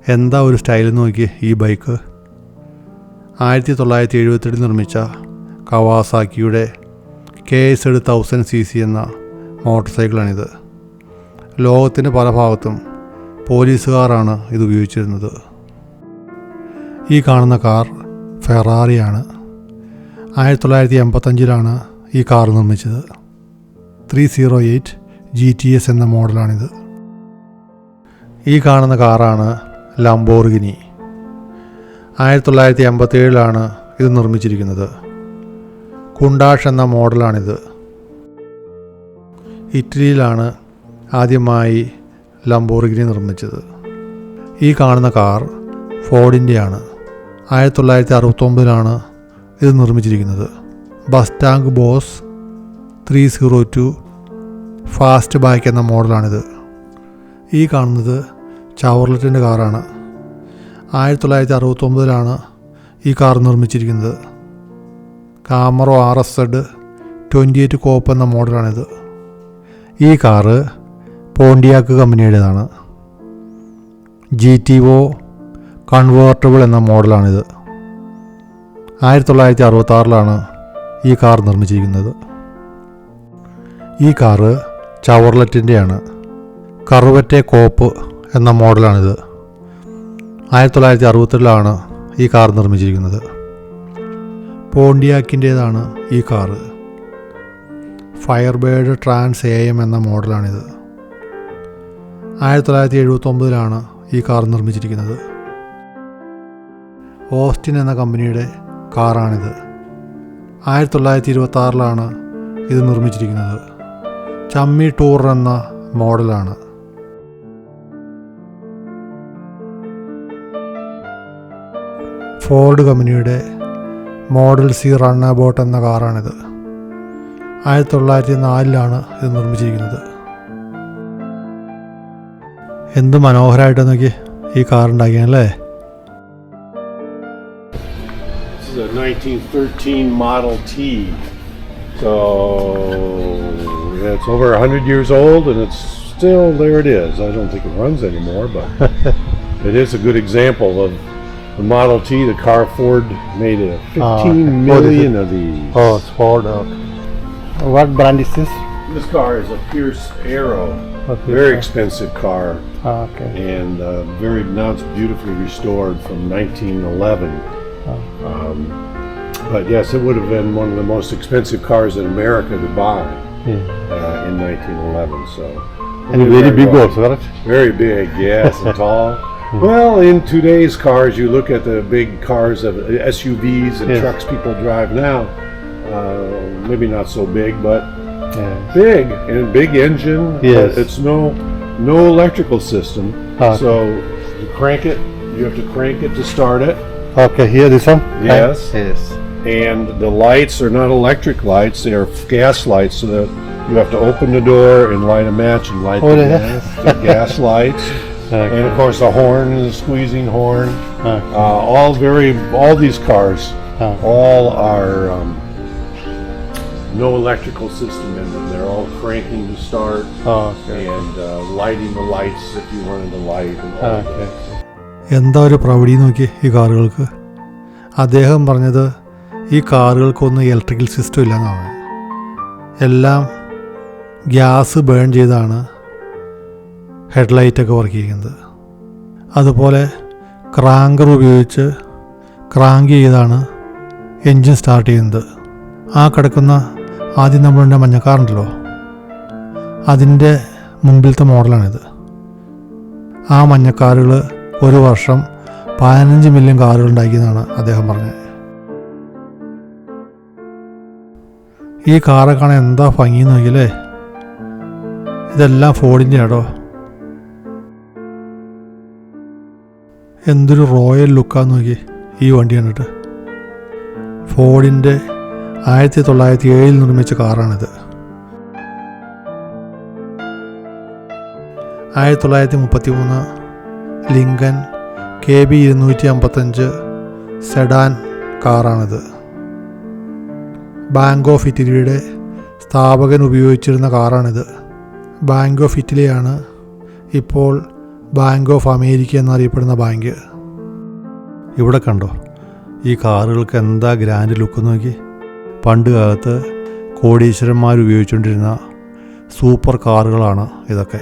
എന്താ ഒരു സ്റ്റൈൽ നോക്കി ഈ ബൈക്ക്. 1978 നിർമ്മിച്ച കവാസാക്കിയുടെ KZ1000cc എന്ന മോട്ടോർ സൈക്കിളാണിത്. ലോകത്തിൻ്റെ പല ഭാഗത്തും പോലീസുകാരാണ് ഇത് ഉപയോഗിച്ചിരുന്നത്. ഈ കാണുന്ന കാർ ഫെറാറിയാണ്. 1985 ഈ കാർ നിർമ്മിച്ചത്. 308 GTS എന്ന മോഡലാണിത്. ഈ കാണുന്ന കാറാണ് ലംബോർഗിനി. 1987 ഇത് നിർമ്മിച്ചിരിക്കുന്നത്. കുണ്ടാഷ് എന്ന മോഡലാണിത്. ഇറ്റലിയിലാണ് ആദ്യമായി ലംബോർഗിനി നിർമ്മിച്ചത്. ഈ കാണുന്ന കാർ ഫോർഡിൻ്റെയാണ്. 1969 ഇത് നിർമ്മിച്ചിരിക്കുന്നത്. ബസ്റ്റാങ്ക് ബോസ് 302 ഫാസ്റ്റ് ബാക്ക് എന്ന മോഡലാണിത്. ഈ കാണുന്നത് ചവർലെറ്റിൻ്റെ കാറാണ്. 1969 ഈ കാർ നിർമ്മിച്ചിരിക്കുന്നത്. കാമറോ RZ 28 കോപ്പ് എന്ന മോഡലാണിത്. ഈ കാറ് പോണ്ടിയാക്ക് കമ്പനിയുടേതാണ്. GTO കൺവേർട്ടബിൾ എന്ന മോഡലാണിത്. 1966 ഈ കാർ നിർമ്മിച്ചിരിക്കുന്നത്. ഈ കാറ് ചവർലെറ്റിൻ്റെയാണ്. കറുവറ്റെ കോപ്പ് എന്ന മോഡലാണിത്. 1962 ഈ കാർ നിർമ്മിച്ചിരിക്കുന്നത്. പോണ്ടിയാക്കിൻ്റേതാണ് ഈ കാറ്. ഫയർബേർഡ് ട്രാൻസ് AM എന്ന മോഡലാണിത്. 1979 ഈ കാർ നിർമ്മിച്ചിരിക്കുന്നത്. ഓസ്റ്റിൻ എന്ന കമ്പനിയുടെ കാറാണിത്. 1926 ഇത് നിർമ്മിച്ചിരിക്കുന്നത്. ചമ്മി ടൂർ എന്ന മോഡലാണ്. ഫോർഡ് കമ്പനിയുടെ മോഡൽ C റണ്ണബോട്ട് എന്ന കാറാണിത്. 1904 ഇത് നിർമ്മിച്ചിരിക്കുന്നത്. എന്ത് മനോഹരമായിട്ട് നോക്കി ഈ car ഉണ്ടാക്കിയല്ലേ. This is a 1913 Model T. So it's over 100 years old and it's still there it is. I don't think it runs anymore, but it is a good example of the Model T. The car Ford made 15 million of these. Oh, it's Ford. What brand is this? This car is a Pierce Arrow. Okay. Very expensive car. Okay. And now it's beautifully restored from 1911. But yes, it would have been one of the most expensive cars in America to buy in 1911. So, and very big also, right? Very big, yes, and tall. Well, in today's cars, you look at the big cars of SUVs and trucks people drive now. Maybe not so big, but big and big engine. Yes. But it's no electrical system. So you crank it. You have to crank it to start it. Okay, here this one. Yes. Yes. And the lights are not electric lights; they are gas lights. So that you have to open the door and light a match and light the gas. The gas lights. Okay. And of course the horn is a squeezing horn. Okay. All these cars, all are no electrical system in them. They're all cranking to start and lighting the lights if you wanted to light. And all that. എന്താ ഒരു പ്രൗഢി നോക്കി ഈ കാറുകൾക്ക്. അദ്ദേഹം പറഞ്ഞത് ഈ കാറുകൾക്കൊന്നും electrical system ഇല്ലെന്നാണ്. എല്ലാം ഗ്യാസ് ബേൺ ചെയ്താണ് ഹെഡ്ലൈറ്റൊക്കെ വർക്ക് ചെയ്യുന്നത്. അതുപോലെ ക്രാങ്കർ ഉപയോഗിച്ച് ക്രാങ്ക് ചെയ്താണ് എൻജിൻ സ്റ്റാർട്ട് ചെയ്യുന്നത്. ആ കിടക്കുന്ന ആദ്യം നമ്മളുടെ മഞ്ഞക്കാറുണ്ടല്ലോ, അതിൻ്റെ മുമ്പിലത്തെ മോഡലാണിത്. ആ മഞ്ഞക്കാറുകൾ ഒരു വർഷം 15 മില്യൺ കാറുകൾ ഉണ്ടാക്കിയെന്നാണ് അദ്ദേഹം പറഞ്ഞത്. ഈ കാറെ കാണാൻ എന്താ ഭംഗി നോക്കിയല്ലേ. ഇതെല്ലാം ഫോർഡിൻ്റെ ആടോ. എന്തൊരു റോയൽ ലുക്കാന്ന് നോക്കി ഈ വണ്ടി കണ്ടിട്ട്. ഫോർഡിൻ്റെ 1907 നിർമ്മിച്ച കാറാണിത്. 1933 ലിങ്കൻ KB 255 സെഡാൻ കാറാണിത്. ബാങ്ക് ഓഫ് ഇറ്റലിയുടെ സ്ഥാപകൻ ഉപയോഗിച്ചിരുന്ന കാറാണിത്. ബാങ്ക് ഓഫ് ഇറ്റലിയാണ് ഇപ്പോൾ ബാങ്ക് ഓഫ് അമേരിക്ക എന്നറിയപ്പെടുന്ന ബാങ്ക്. ഇവിടെ കണ്ടോ ഈ കാറുകൾക്ക് എന്താ ഗ്രാൻഡ് ലുക്ക് നോക്കി. പണ്ട് കാലത്ത് കോടീശ്വരന്മാർ ഉപയോഗിച്ചുകൊണ്ടിരുന്ന സൂപ്പർ കാറുകളാണ് ഇതൊക്കെ.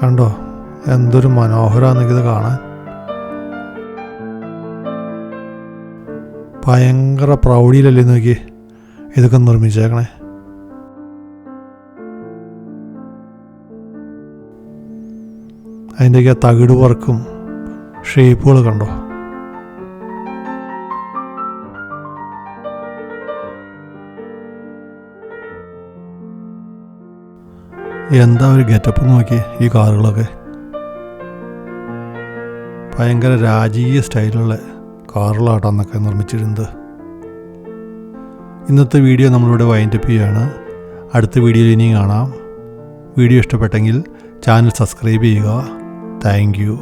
കണ്ടോ എന്തൊരു മനോഹരമാണെന്ന് ഇത് കാണാൻ. ഭയങ്കര പ്രൗഢിയിലല്ലേ നോക്കി ഇതൊക്കെ നിർമ്മിച്ചേക്കണേ. അതിൻ്റെയൊക്കെ തകിട് വർക്കും ഷേപ്പുകൾ കണ്ടോ. എന്താ ഒരു ഗെറ്റപ്പ് നോക്കി ഈ കാറുകളൊക്കെ. ഭയങ്കര രാജകീയ സ്റ്റൈലുള്ള കാറുകളാട്ടാന്നൊക്കെ നിർമ്മിച്ചിരുന്നത്. ഇന്നത്തെ വീഡിയോ നമ്മളിവിടെ വൈൻഡപ്പ് ചെയ്യുകയാണ്. അടുത്ത വീഡിയോയിൽ ഇനിയും കാണാം. വീഡിയോ ഇഷ്ടപ്പെട്ടെങ്കിൽ ചാനൽ സബ്സ്ക്രൈബ് ചെയ്യുക. Thank you.